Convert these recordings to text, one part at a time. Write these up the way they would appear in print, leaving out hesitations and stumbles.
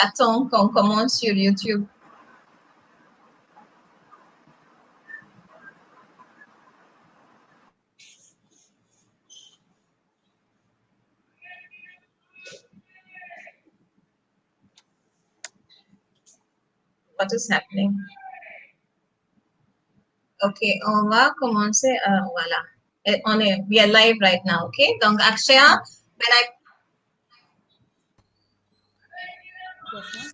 plateforme qu'on commence sur YouTube. What is happening? Okay, on va commencer. Voilà. We are live right now, okay? Donc, Akshaya, when I... Yes, ma'am.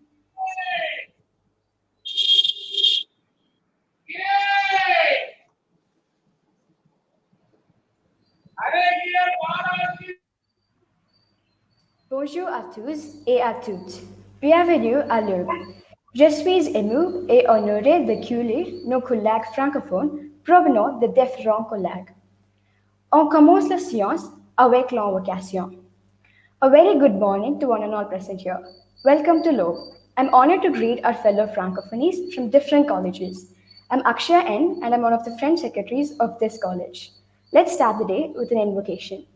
Bonjour à tous et à toutes. Bienvenue à l'Aube. Je suis ému et honoré d'accueillir nos collègues francophones provenant de différents collègues. On commence la science avec l'invocation. A very good morning to one and all present here. Welcome to l'Aube. I'm honored to greet our fellow francophonies from different colleges. I'm Akshaya N, and I'm one of the French secretaries of this college. Let's start the day with an invocation.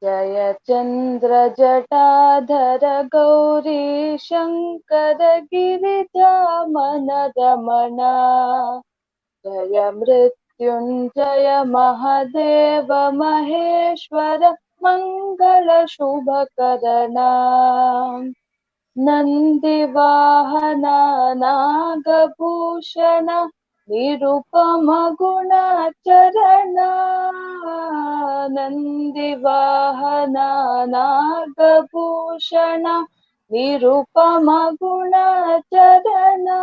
Jai Chandra Jatadhar Gauri Shankar गिरिजामन Ramana Jai Mrityunjay Mahadev Maheshwar Mangal शुभकरणा नंदिवाहना Nagabhushan Nirupam गुणाचरणा नंदिवाहना Nagabhushan Nirupam गुणाचरणा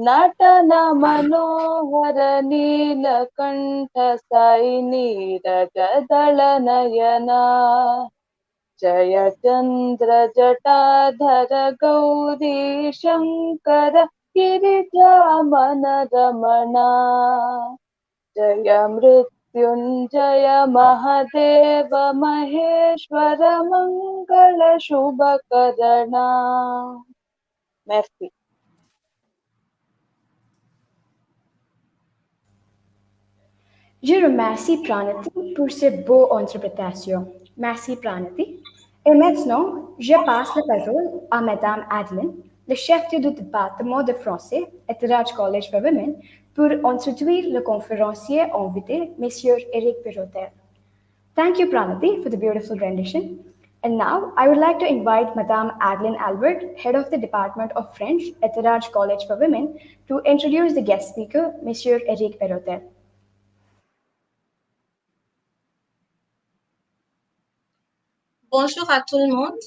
नटन Manohar Neelkanth Sai नीरजदल Naina Jai Chandra Jatadhar Gauri Shankar गिरिजामन Ramana Jai Mrityunjay Mahadev Maheshwar Mangal शुभकरणा. Merci. Je remercie Pranati pour cette beau interprétation. Merci Pranati. Et maintenant, je passe la parole à Madame Adeline, le chef du département de français at the Raj College for Women, pour introduire le conférencier invité, Monsieur Eric Perrotel. Thank you, Pranati, for the beautiful rendition. And now, I would like to invite Madame Adeline Albert, head of the Department of French at the Raj College for Women, to introduce the guest speaker, Monsieur Eric Perrotel. Bonjour à tout le monde.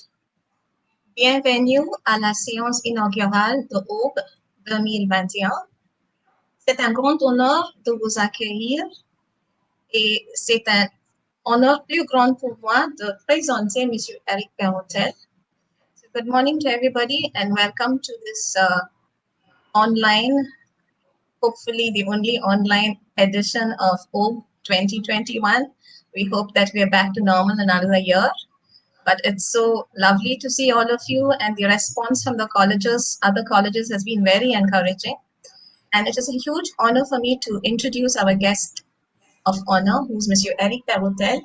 Bienvenue à la séance inaugurale de Aube 2021. C'est un grand honneur de vous accueillir et c'est un honneur plus grand pour moi de présenter M. Eric Perrotel. So good morning to everybody and welcome to this online, hopefully the only online edition of Aube 2021. We hope that we are back to normal in another year. But it's so lovely to see all of you, and the response from the colleges, other colleges, has been very encouraging. And it is a huge honor for me to introduce our guest of honor, who's Monsieur Eric Perrotel.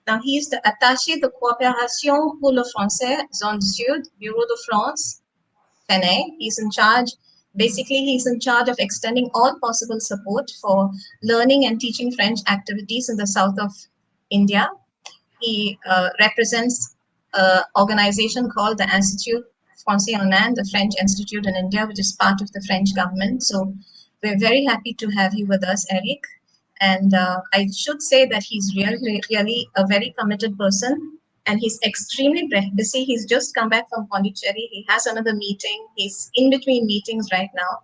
Now, he is the attaché de coopération pour le français, Zone Sud, Bureau de France, Chennai. He's in charge, basically, he's in charge of extending all possible support for learning and teaching French activities in the south of India. He represents an organization called the Institut Français en Inde, the French Institute in India, which is part of the French government. So we're very happy to have you with us, Eric. And I should say that he's really a very committed person, and he's extremely busy. He's just come back from Pondicherry. He has another meeting. He's in between meetings right now.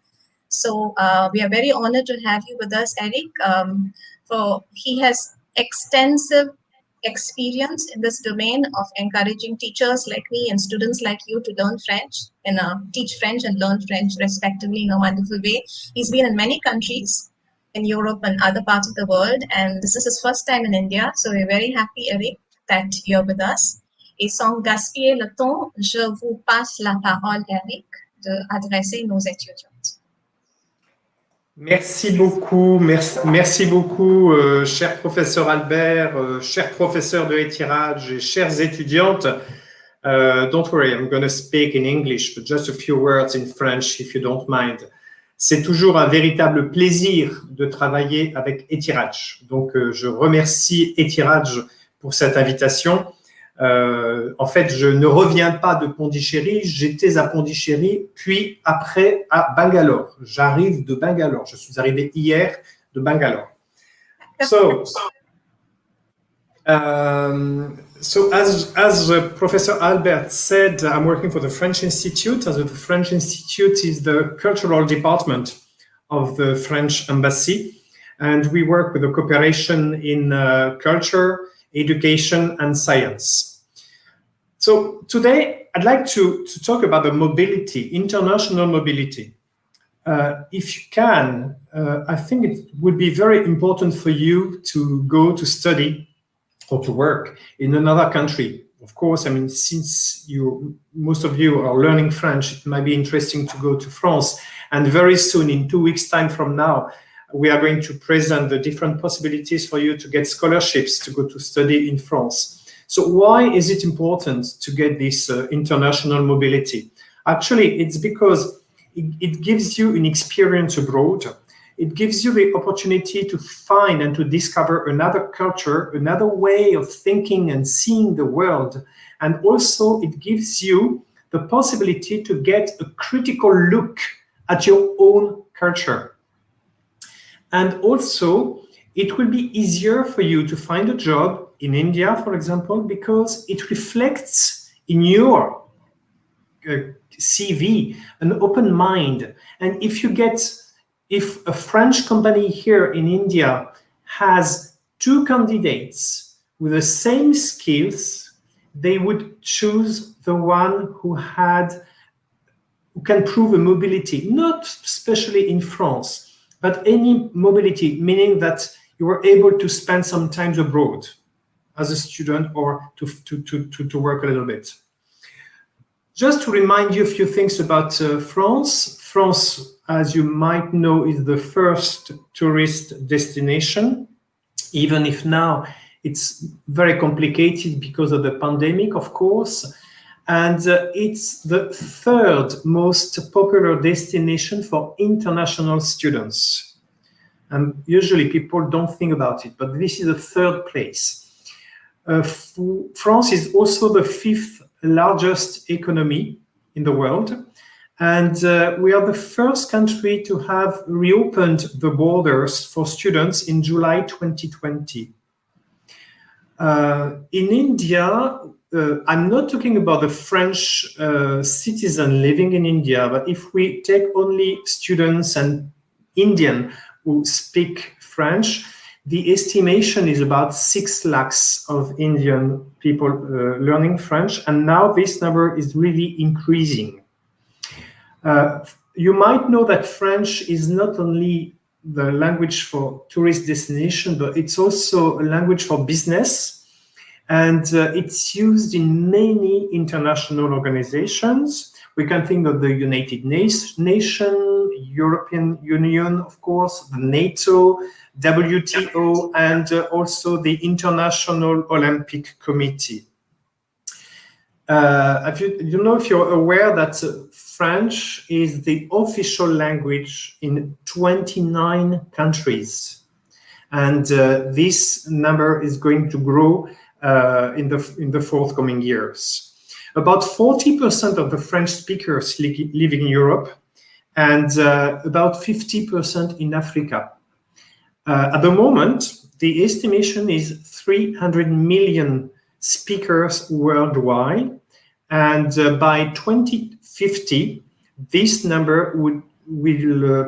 So we are very honored to have you with us, Eric. He has extensive experience in this domain of encouraging teachers like me and students like you to learn French and teach French and learn French respectively in a wonderful way. He's been in many countries in Europe and other parts of the world, and this is his first time in India. So we're very happy, Eric, that you're with us. Et sans gaspiller le temps, je vous passe la parole, Eric, d'adresser nos étudiantes. Merci beaucoup, merci beaucoup, cher professeur Albert, cher professeur de étirage et chères étudiantes. Don't worry, I'm going to speak in English, but just a few words in French, if you don't mind. C'est toujours un véritable plaisir de travailler avec Étirage. Donc, je remercie Étirage pour cette invitation. En fait, je ne reviens pas de Pondichéry, j'étais à Pondichéry, puis après à Bangalore. J'arrive de Bangalore. Je suis arrivé hier de Bangalore. So as Professor Albert said, I'm working for the French Institute. As the French Institute is the cultural department of the French Embassy, and we work with the cooperation in culture, education, and science. So today, I'd like to talk about the mobility, international mobility. If you can, I think it would be very important for you to go to study or to work in another country. Of course, I mean, since most of you are learning French, it might be interesting to go to France. And very soon, in 2 weeks' time from now, we are going to present the different possibilities for you to get scholarships to go to study in France. So why is it important to get this international mobility? Actually, it's because it gives you an experience abroad. It gives you the opportunity to find and to discover another culture, another way of thinking and seeing the world. And also it gives you the possibility to get a critical look at your own culture. And also, it will be easier for you to find a job in India, for example, because it reflects in your CV an open mind. And if a French company here in India has 2 candidates with the same skills, they would choose the one who can prove a mobility, not especially in France, but any mobility, meaning that you are able to spend some time abroad as a student or to work a little bit. Just to remind you a few things about France. France, as you might know, is the first tourist destination, even if now it's very complicated because of the pandemic, of course. And it's the 3rd most popular destination for international students. And usually people don't think about it, but this is the 3rd place. France is also the 5th largest economy in the world. And we are the first country to have reopened the borders for students in July 2020. In India, I'm not talking about the French citizen living in India, but if we take only students and Indian who speak French, the estimation is about 6 lakhs of Indian people learning French, and now this number is really increasing. You might know that French is not only the language for tourist destination, but it's also a language for business, and it's used in many international organizations. We can think of the United Nations, European Union, of course, the NATO, WTO, and also the International Olympic Committee. You know, if you're aware that French is the official language in 29 countries, and this number is going to grow in the forthcoming years. About 40% of the French speakers live in Europe, and about 50% in Africa. At the moment, the estimation is 300 million speakers worldwide, and by 2050, this number will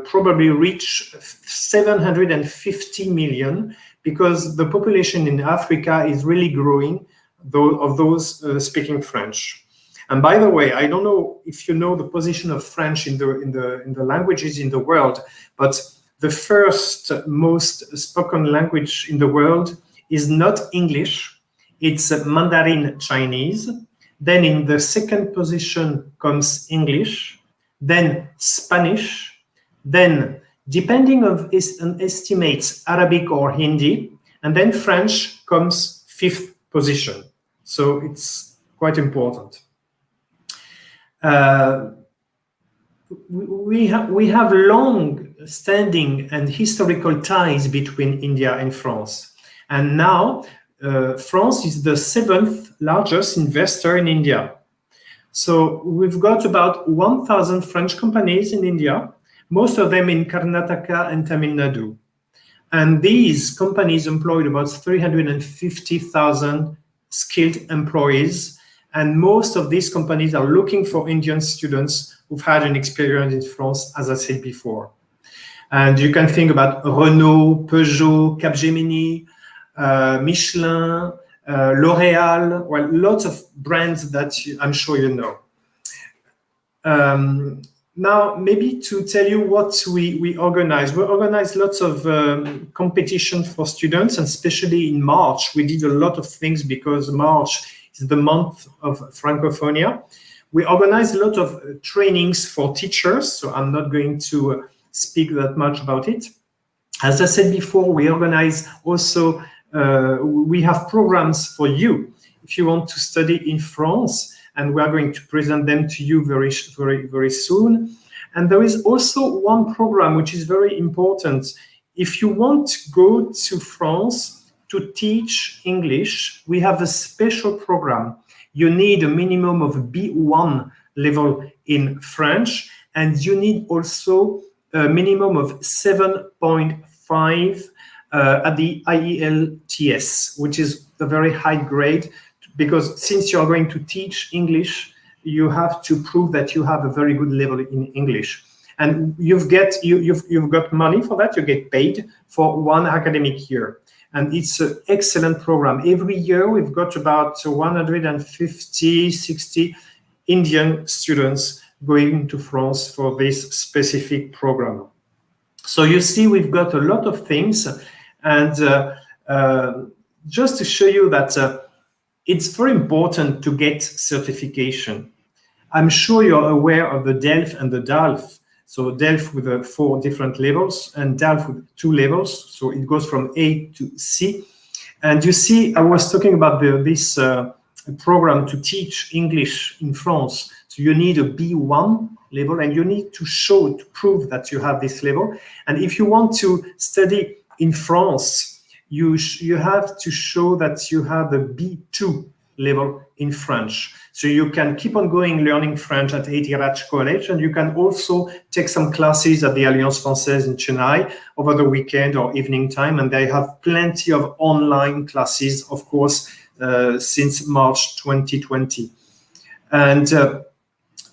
probably reach 750 million, because the population in Africa is really growing, of those speaking French. And by the way, I don't know if you know the position of French in the languages in the world, but the first most spoken language in the world is not English, it's Mandarin Chinese. Then in the second position comes English, then Spanish, then Depending on estimates, Arabic or Hindi, and then French comes 5th position. So it's quite important. We have long-standing and historical ties between India and France. And now France is the 7th largest investor in India. So we've got about 1,000 French companies in India, most of them in Karnataka and Tamil Nadu. And these companies employed about 350,000 skilled employees. And most of these companies are looking for Indian students who've had an experience in France, as I said before. And you can think about Renault, Peugeot, Capgemini, Michelin, L'Oréal, well, lots of brands that I'm sure you know. Now, maybe to tell you what we organize. We organize lots of competition for students, and especially in March, we did a lot of things because March is the month of Francophonia. We organize a lot of trainings for teachers, so I'm not going to speak that much about it. As I said before, we organize also, we have programs for you if you want to study in France, and we are going to present them to you very soon. And there is also one program which is very important. If you want to go to France to teach English, we have a special program. You need a minimum of B1 level in French, and you need also a minimum of 7.5 at the IELTS, which is a very high grade, because since you're going to teach English, you have to prove that you have a very good level in English. And you've got money for that, you get paid for 1 academic year. And it's an excellent program. Every year we've got about 150, 60 Indian students going to France for this specific program. So you see, we've got a lot of things. And just to show you that it's very important to get certification. I'm sure you're aware of the DELF and the DALF. So DELF with 4 different levels and DALF with 2 levels. So it goes from A to C. And you see, I was talking about this program to teach English in France. So you need a B1 level, and you need to prove that you have this level. And if you want to study in France, you have to show that you have a B2 level in French. So you can keep on learning French at Etirat College, and you can also take some classes at the Alliance Française in Chennai over the weekend or evening time, and they have plenty of online classes, of course, since March 2020. And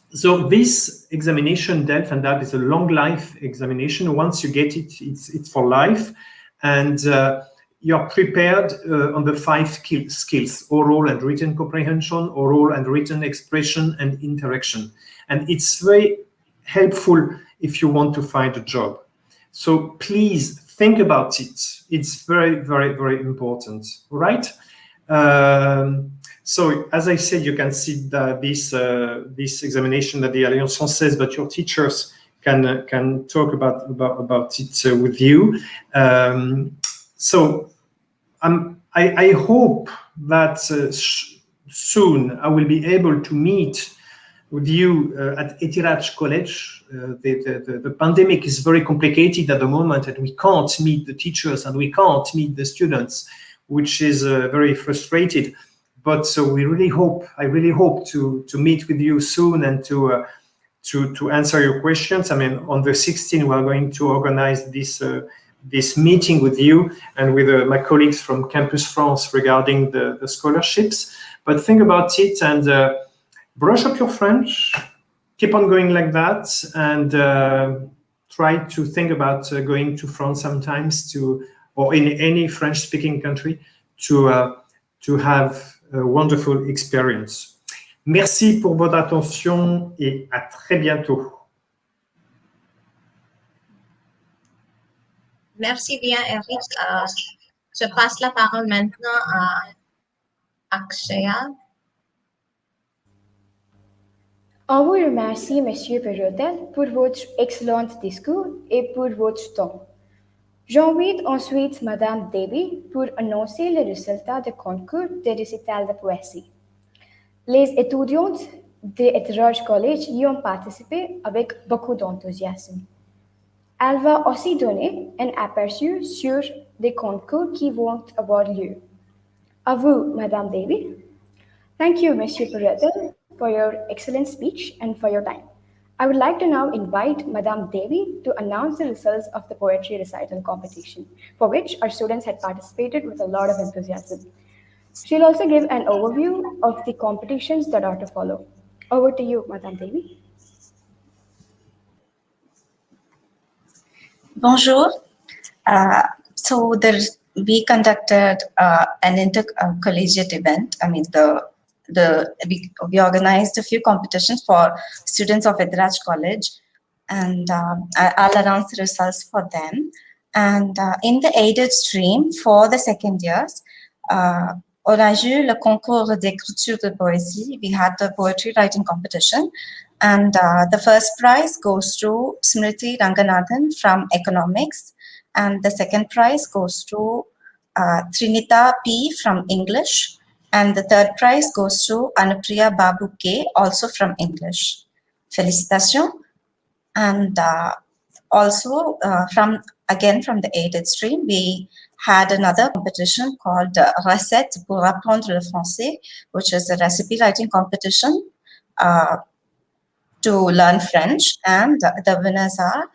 so this examination, DELF and DALF, is a long life examination. Once you get it, it's for life. And you're prepared on the 5 skills: oral and written comprehension, oral and written expression, and interaction. And it's very helpful if you want to find a job. So please think about it. It's very, very, very important, right? So as I said, you can see this examination at the Alliance Française, but your teachers can talk about it with you. So I hope that soon I will be able to meet with you at Etirat College. The pandemic is very complicated at the moment, and we can't meet the teachers and we can't meet the students, which is very frustrated. But so I really hope to meet with you soon and to answer your questions. I mean, on the 16th, we are going to organize this meeting with you and with my colleagues from Campus France regarding the scholarships. But think about it and brush up your French, keep on going like that, and try to think about going to France sometimes or in any French-speaking country to have a wonderful experience. Merci pour votre attention et à très bientôt. Merci bien, Eric. Je passe la parole maintenant à Akshaya. On vous remercie, Monsieur Perrotel, pour votre excellent discours et pour votre temps. J'invite ensuite Madame Devi pour annoncer les résultats du concours de récital de poésie. Les étudiantes de Etrage College y ont participé avec beaucoup d'enthousiasme. Elle va aussi donner un aperçu sur les concours qui vont avoir lieu. À vous, Madame Devi. Thank you, Monsieur Paretel, for your excellent speech and for your time. I would like to now invite Madame Devi to announce the results of the poetry recital competition, for which our students had participated with a lot of enthusiasm. She'll also give an overview of the competitions that are to follow. Over to you, Madame Devi. Bonjour. So we conducted an intercollegiate event. I mean, we organized a few competitions for students of Edraj College, and I'll announce the results for them. And in the aided stream for the second years, on a eu le concours d'écriture de poésie. We had the poetry writing competition, and the first prize goes to Smriti Ranganathan from economics, and the second prize goes to Trinita P from English, and the third prize goes to Anupriya Babu K, also from English. Félicitations. And also from the aided stream, we had another competition called Recette pour apprendre le français, which is a recipe writing competition to learn French. And the winners are,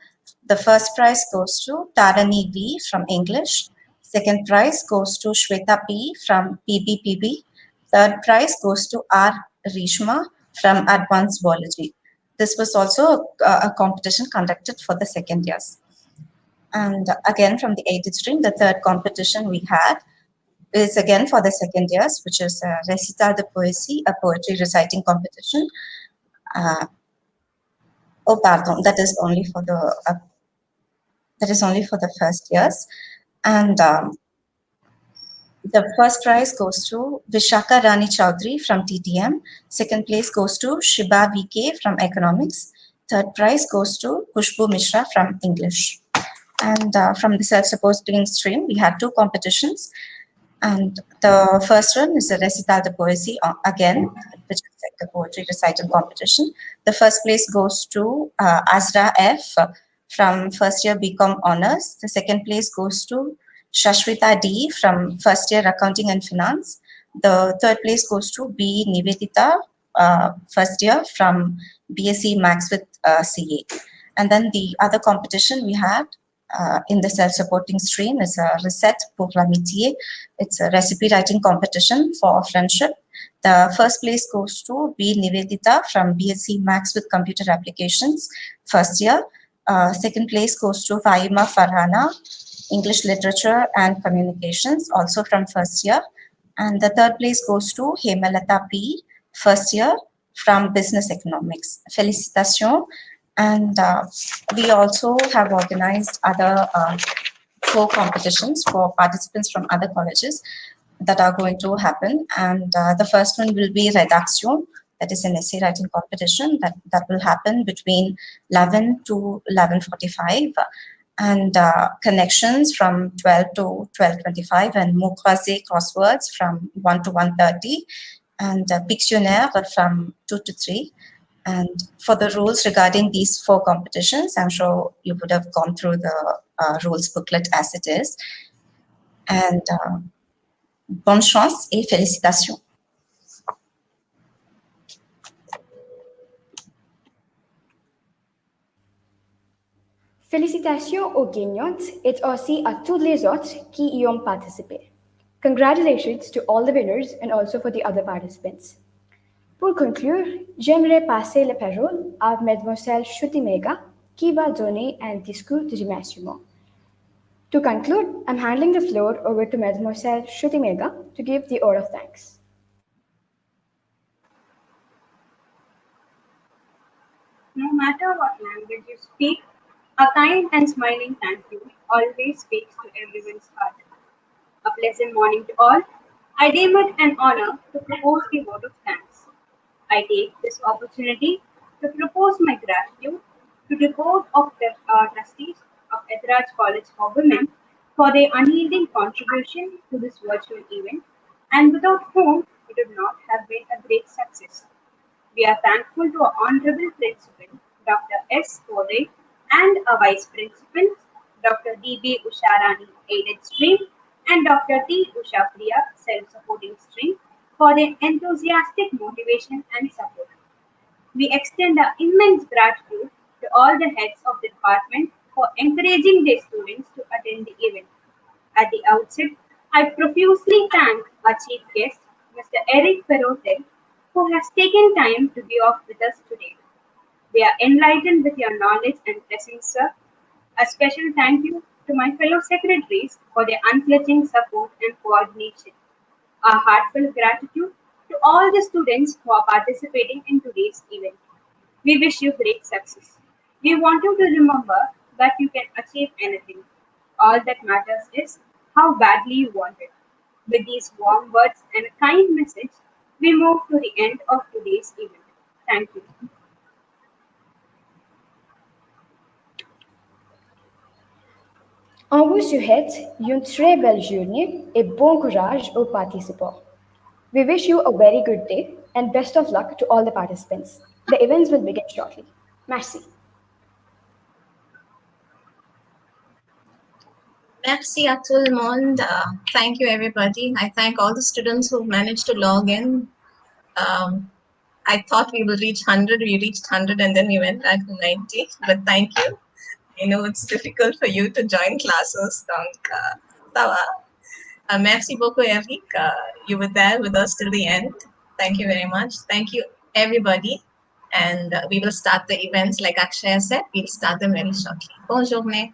the first prize goes to Tarani V from English. Second prize goes to Shweta P from PBPB. Third prize goes to R. Rishma from Advanced Zoology. This was also a competition conducted for the second years. And again, from the aided stream, the third competition we had is again for the second years, which is Recital de Poésie, a poetry reciting competition. That is only for the first years. And the first prize goes to Vishaka Rani Chaudhary from TTM. Second place goes to Shiba VK from Economics. Third prize goes to Kushbu Mishra from English. And from the self-supporting stream, we had two competitions. And the first one is a Recital de Poésie, again, which is like a poetry recital competition. The first place goes to Azra F from first year BCom Honors. The second place goes to Shashwita D from first year Accounting and Finance. The third place goes to B. Nivedita, first year from BSc Max with CA. And then the other competition we had in the self-supporting stream is a Recette pour l'amitié. It's a recipe writing competition for friendship. The first place goes to B. Nivedita from BSc Max with Computer Applications, first year. Second place goes to Faima Farhana, English Literature and Communications, also from first year. And the third place goes to Hemalata P, first year from Business Economics. Félicitations. And we also have organized other 4 competitions for participants from other colleges that are going to happen. And the first one will be Redaction, that is an essay writing competition that will happen between 11 to 11:45. And Connections from 12 to 12:25, and Mots croisés crosswords from 1 to 1:30, and Pictionnaire from 2 to 3. And for the rules regarding these 4 competitions, I'm sure you would have gone through the rules booklet as it is. And bonne chance et félicitations. Félicitations aux gagnantes et aussi à tous les autres qui y ont participé. Congratulations to all the winners and also for the other participants. Pour conclure, j'aimerais passer la parole à Mademoiselle Shruti qui va donner un discours de remerciement. To conclude, I'm handing the floor over to Mademoiselle Shruti to give the order of thanks. No matter what language you speak, a kind and smiling thank you always speaks to everyone's heart. A pleasant morning to all. I deem it an honor to propose the vote of thanks. I take this opportunity to propose my gratitude to the Board of Trustees of Ethraj College for Women for their unyielding contribution to this virtual event, and without whom it would not have been a great success. We are thankful to our Honorable Principal, Dr. S. Kode, and our Vice Principals, Dr. D.B. Usharani, Aided Stream, and Dr. T. Usha Priya, Self-Supporting Stream, for their enthusiastic motivation and support. We extend our immense gratitude to all the heads of the department for encouraging their students to attend the event. At the outset, I profusely thank our chief guest, Mr. Eric Perrotel, who has taken time to be off with us today. We are enlightened with your knowledge and presence, sir. A special thank you to my fellow secretaries for their unflinching support and coordination. Our heartfelt gratitude to all the students who are participating in today's event. We wish you great success. We want you to remember that you can achieve anything. All that matters is how badly you want it. With these warm words and a kind message, we move to the end of today's event. Thank you. On vous souhaite une très belle journée et bon courage aux participants. We wish you a very good day and best of luck to all the participants. The events will begin shortly. Merci. Merci à tout le monde. Thank you, everybody. I thank all the students who managed to log in. I thought we will reach 100. We reached 100 and then we went back to 90. But thank you. I know it's difficult for you to join classes. Donc, ça va. Merci beaucoup, Eric. You were there with us till the end. Thank you very much. Thank you, everybody. And we will start the events like Akshay said. We'll start them very shortly. Bonne journée.